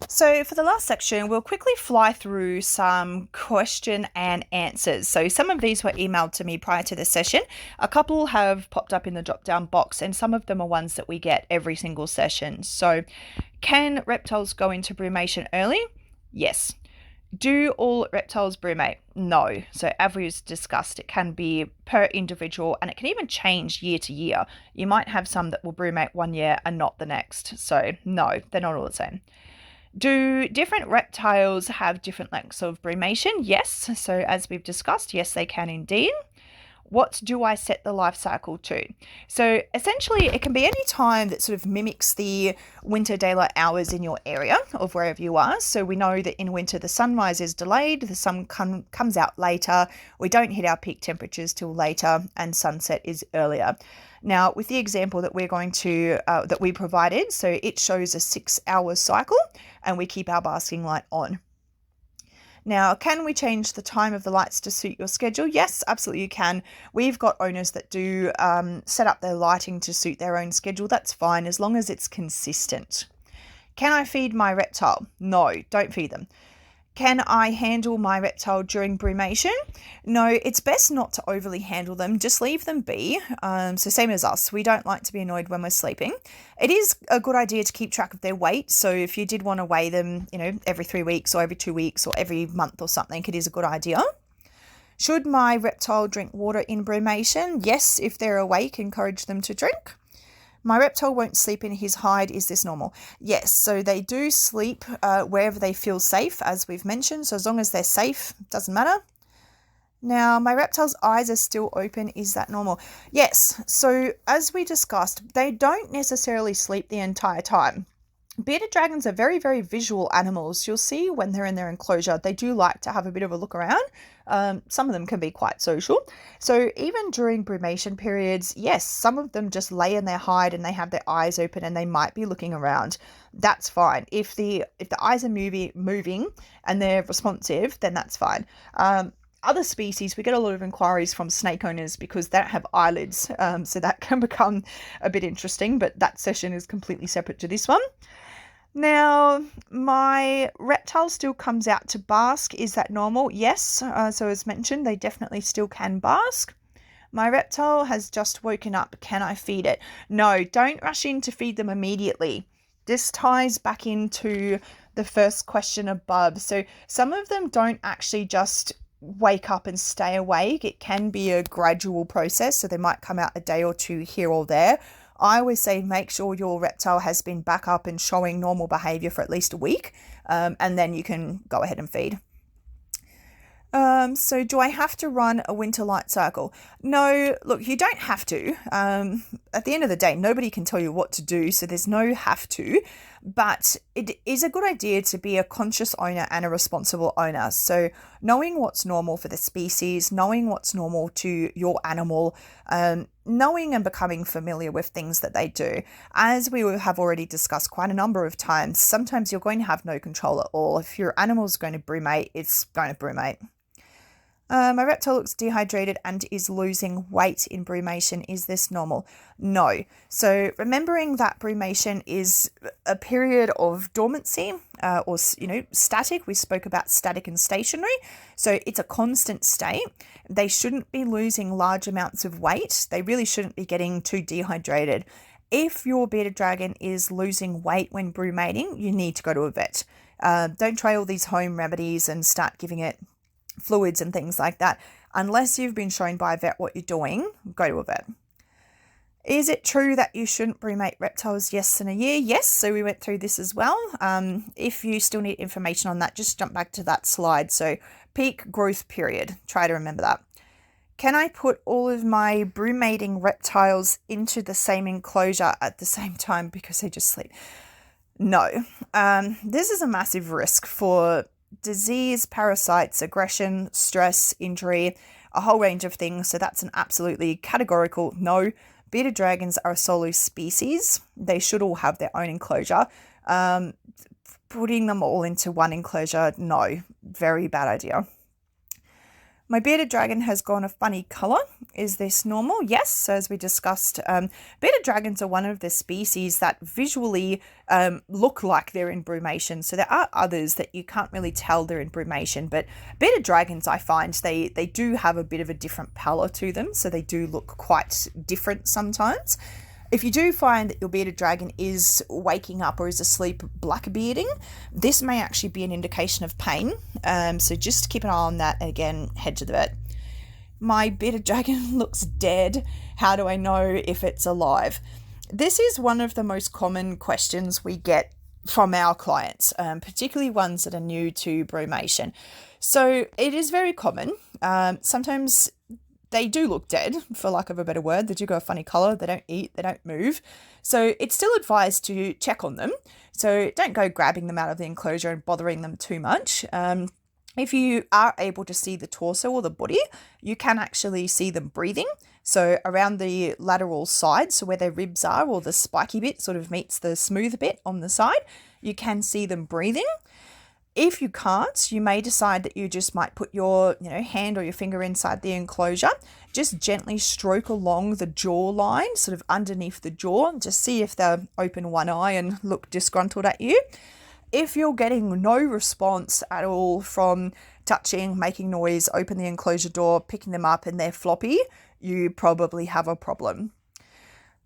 So for the last section, we'll quickly fly through some question and answers. So some of these were emailed to me prior to the session. A couple have popped up in the drop-down box, and some of them are ones that we get every single session. So can reptiles go into brumation early? Yes. Do all reptiles brumate? No. So as we've discussed, it can be per individual and it can even change year to year. You might have some that will brumate one year and not the next. So no, they're not all the same. Do different reptiles have different lengths of brumation? Yes. So as we've discussed, yes, they can indeed. What do I set the life cycle to? So essentially, it can be any time that sort of mimics the winter daylight hours in your area of wherever you are. So we know that in winter, the sunrise is delayed, the sun comes out later, we don't hit our peak temperatures till later, and sunset is earlier. Now, with the example that we're going to, that we provided, so it shows a 6-hour cycle and we keep our basking light on. Now, can we change the time of the lights to suit your schedule? Yes, absolutely you can. We've got owners that do set up their lighting to suit their own schedule. That's fine as long as it's consistent. Can I feed my reptile? No, don't feed them. Can I handle my reptile during brumation? No, it's best not to overly handle them. Just leave them be. So same as us, we don't like to be annoyed when we're sleeping. It is a good idea to keep track of their weight. So if you did want to weigh them, every 3 weeks or every 2 weeks or every month or something, it is a good idea. Should my reptile drink water in brumation? Yes, if they're awake, encourage them to drink. My reptile won't sleep in his hide. Is this normal? Yes, so they do sleep wherever they feel safe, as we've mentioned. So as long as they're safe, doesn't matter. Now, my reptile's eyes are still open. Is that normal? Yes, so as we discussed, they don't necessarily sleep the entire time. Bearded dragons are very, very visual animals. You'll see when they're in their enclosure, they do like to have a bit of a look around. Some of them can be quite social. So even during brumation periods, yes, some of them just lay in their hide and they have their eyes open and they might be looking around. That's fine. If the eyes are moving and they're responsive, then that's fine. Other species, we get a lot of inquiries from snake owners because they don't have eyelids. So that can become a bit interesting, but that session is completely separate to this one. Now, my reptile still comes out to bask. Is that normal? Yes. So as mentioned, they definitely still can bask. My reptile has just woken up. Can I feed it? No, don't rush in to feed them immediately. This ties back into the first question above. So some of them don't actually just wake up and stay awake. It can be a gradual process. So they might come out a day or two here or there. I always say make sure your reptile has been back up and showing normal behavior for at least a week, and then you can go ahead and feed. So do I have to run a winter light cycle? No, look, you don't have to. At the end of the day, nobody can tell you what to do, so there's no have to. But it is a good idea to be a conscious owner and a responsible owner. So knowing what's normal for the species, knowing what's normal to your animal, knowing and becoming familiar with things that they do. As we have already discussed quite a number of times, sometimes you're going to have no control at all. If your animal's going to brumate, it's going to brumate. My reptile looks dehydrated and is losing weight in brumation. Is this normal? No. So remembering that brumation is a period of dormancy or static. We spoke about static and stationary. So it's a constant state. They shouldn't be losing large amounts of weight. They really shouldn't be getting too dehydrated. If your bearded dragon is losing weight when brumating, you need to go to a vet. Don't try all these home remedies and start giving it fluids and things like that. Unless you've been shown by a vet what you're doing, go to a vet. Is it true that you shouldn't brumate reptiles less than a year? Yes, so we went through this as well. If you still need information on that, just jump back to that slide. So peak growth period, try to remember that. Can I put all of my brumating reptiles into the same enclosure at the same time because they just sleep? No. This is a massive risk for disease, parasites, aggression, stress, injury, a whole range of things. So that's an absolutely categorical no. Bearded dragons are a solo species. They should all have their own enclosure. Putting them all into one enclosure, no. Very bad idea. My bearded dragon has gone a funny colour. Is this normal? Yes. So as we discussed, bearded dragons are one of the species that visually look like they're in brumation. So there are others that you can't really tell they're in brumation, but bearded dragons, I find they do have a bit of a different pallor to them. So they do look quite different sometimes. If you do find that your bearded dragon is waking up or is asleep blackbearding, this may actually be an indication of pain. So just keep an eye on that, and again, head to the vet. My bearded dragon looks dead. How do I know if it's alive? This is one of the most common questions we get from our clients, particularly ones that are new to brumation. So it is very common. Sometimes they do look dead, for lack of a better word. They do go a funny colour. They don't eat. They don't move. So it's still advised to check on them. So don't go grabbing them out of the enclosure and bothering them too much. If you are able to see the torso or the body, you can actually see them breathing. So around the lateral side, so where their ribs are, or the spiky bit sort of meets the smooth bit on the side, you can see them breathing. If you can't, you may decide that you just might put your hand or your finger inside the enclosure, just gently stroke along the jaw line, sort of underneath the jaw, and just see if they open one eye and look disgruntled at you. If you're getting no response at all from touching, making noise, open the enclosure door, picking them up, and they're floppy, you probably have a problem.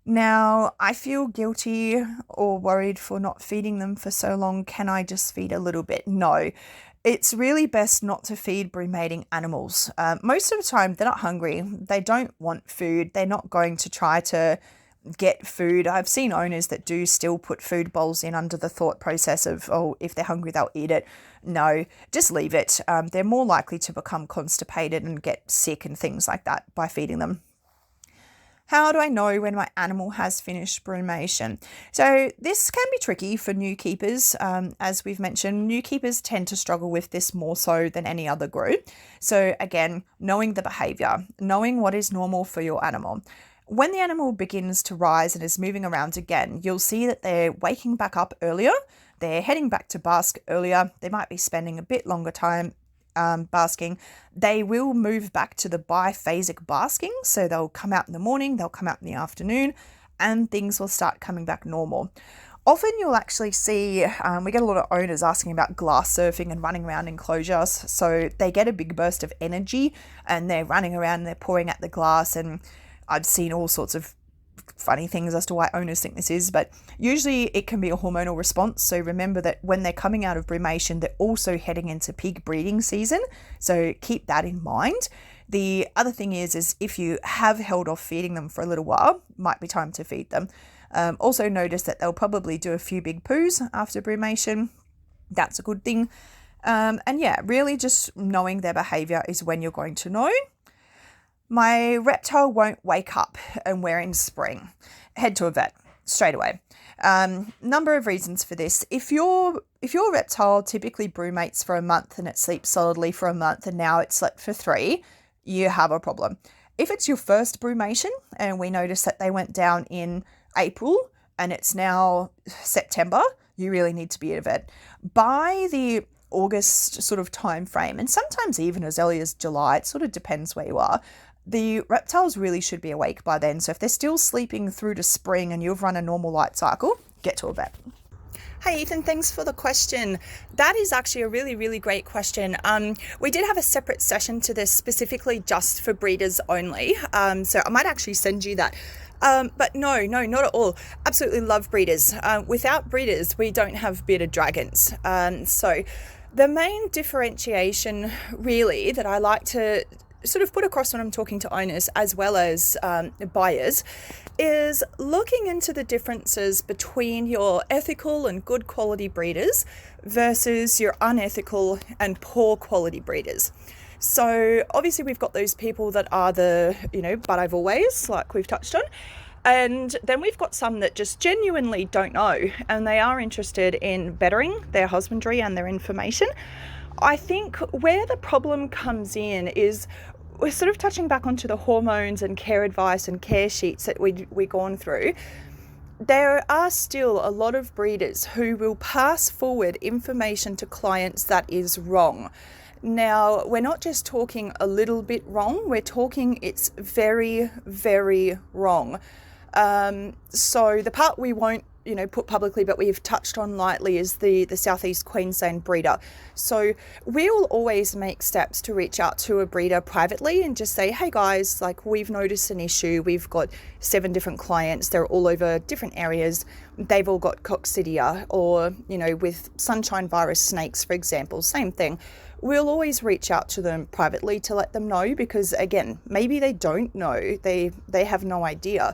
Now, I feel guilty or worried for not feeding them for so long. Can I just feed a little bit? No. It's really best not to feed brumating animals. Most of the time, they're not hungry. They don't want food. They're not going to try to get food. I've seen owners that do still put food bowls in under the thought process of, oh, if they're hungry, they'll eat it. No, just leave it. They're more likely to become constipated and get sick and things like that by feeding them. How do I know when my animal has finished brumation? So this can be tricky for new keepers. As we've mentioned, new keepers tend to struggle with this more so than any other group. So again, knowing the behavior, knowing what is normal for your animal. When the animal begins to rise and is moving around again, you'll see that they're waking back up earlier. They're heading back to bask earlier. They might be spending a bit longer time basking. They will move back to the biphasic basking. So they'll come out in the morning, they'll come out in the afternoon, and things will start coming back normal. Often you'll actually see, we get a lot of owners asking about glass surfing and running around enclosures. So they get a big burst of energy and they're running around and they're pouring at the glass, and I've seen all sorts of funny things as to why owners think this is, but usually it can be a hormonal response. So remember that when they're coming out of brumation, they're also heading into peak breeding season. So keep that in mind. The other thing is if you have held off feeding them for a little while, might be time to feed them. Also notice that they'll probably do a few big poos after brumation. That's a good thing. And yeah, really just knowing their behavior is when you're going to know. My reptile won't wake up and we're in spring. Head to a vet straight away. Number of reasons for this. If your reptile typically brumates for a month and it sleeps solidly for a month and now it's slept for 3, you have a problem. If it's your first brumation and we notice that they went down in April and it's now September, you really need to be at a vet. By the August sort of time frame, and sometimes even as early as July, it sort of depends where you are, the reptiles really should be awake by then. So if they're still sleeping through to spring and you've run a normal light cycle, get to a vet. Hey Ethan, thanks for the question. That is actually a really, really great question. We did have a separate session to this specifically just for breeders only. So I might actually send you that. But no, not at all. Absolutely love breeders. Without breeders, we don't have bearded dragons. So the main differentiation really that I like to sort of put across when I'm talking to owners as well as buyers is looking into the differences between your ethical and good quality breeders versus your unethical and poor quality breeders. So obviously we've got those people that are the, but I've always, like we've touched on. And then we've got some that just genuinely don't know and they are interested in bettering their husbandry and their information. I think where the problem comes in is we're sort of touching back onto the hormones and care advice and care sheets that we've gone through. There are still a lot of breeders who will pass forward information to clients that is wrong. Now, we're not just talking a little bit wrong, we're talking it's very, very wrong. So the part we won't, put publicly, but we've touched on lightly, is the Southeast Queensland breeder. So we'll always make steps to reach out to a breeder privately and just say, hey guys, like, we've noticed an issue. We've got 7 different clients. They're all over different areas. They've all got coccidia, or, with sunshine virus snakes, for example, same thing. We'll always reach out to them privately to let them know, because again, maybe they don't know, they have no idea.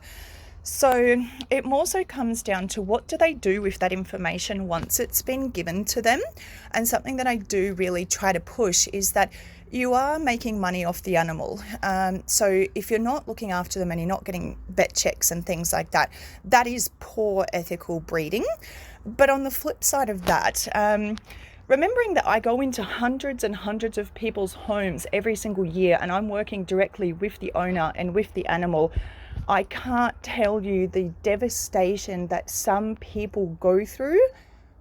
So it more so comes down to, what do they do with that information once it's been given to them? And something that I do really try to push is that you are making money off the animal. So if you're not looking after them and you're not getting vet checks and things like that, that is poor ethical breeding. But on the flip side of that, remembering that I go into hundreds and hundreds of people's homes every single year, and I'm working directly with the owner and with the animal, I can't tell you the devastation that some people go through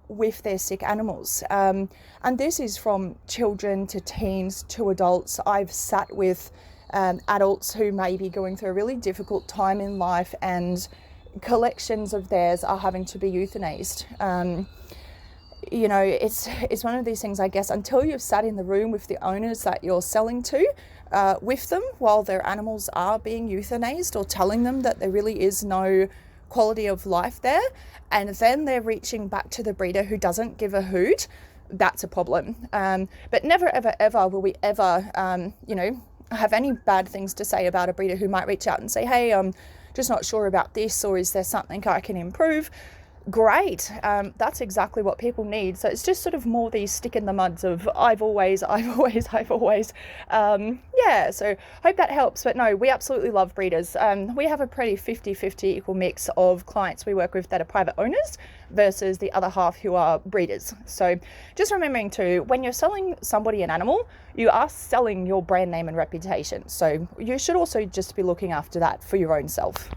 with their sick animals. And this is from children to teens to adults. I've sat with adults who may be going through a really difficult time in life, and collections of theirs are having to be euthanized. It's one of these things, I guess, until you've sat in the room with the owners that you're selling to, with them while their animals are being euthanized, or telling them that there really is no quality of life there, and then they're reaching back to the breeder who doesn't give a hoot, that's a problem. But never, ever, ever will we ever, have any bad things to say about a breeder who might reach out and say, hey, I'm just not sure about this, or is there something I can improve? Great. That's exactly what people need. So it's just sort of more these stick in the muds of I've always. So hope that helps. But no, we absolutely love breeders. We have a pretty 50-50 equal mix of clients we work with that are private owners versus the other half who are breeders. So just remembering too, when you're selling somebody an animal, you are selling your brand name and reputation. So you should also just be looking after that for your own self.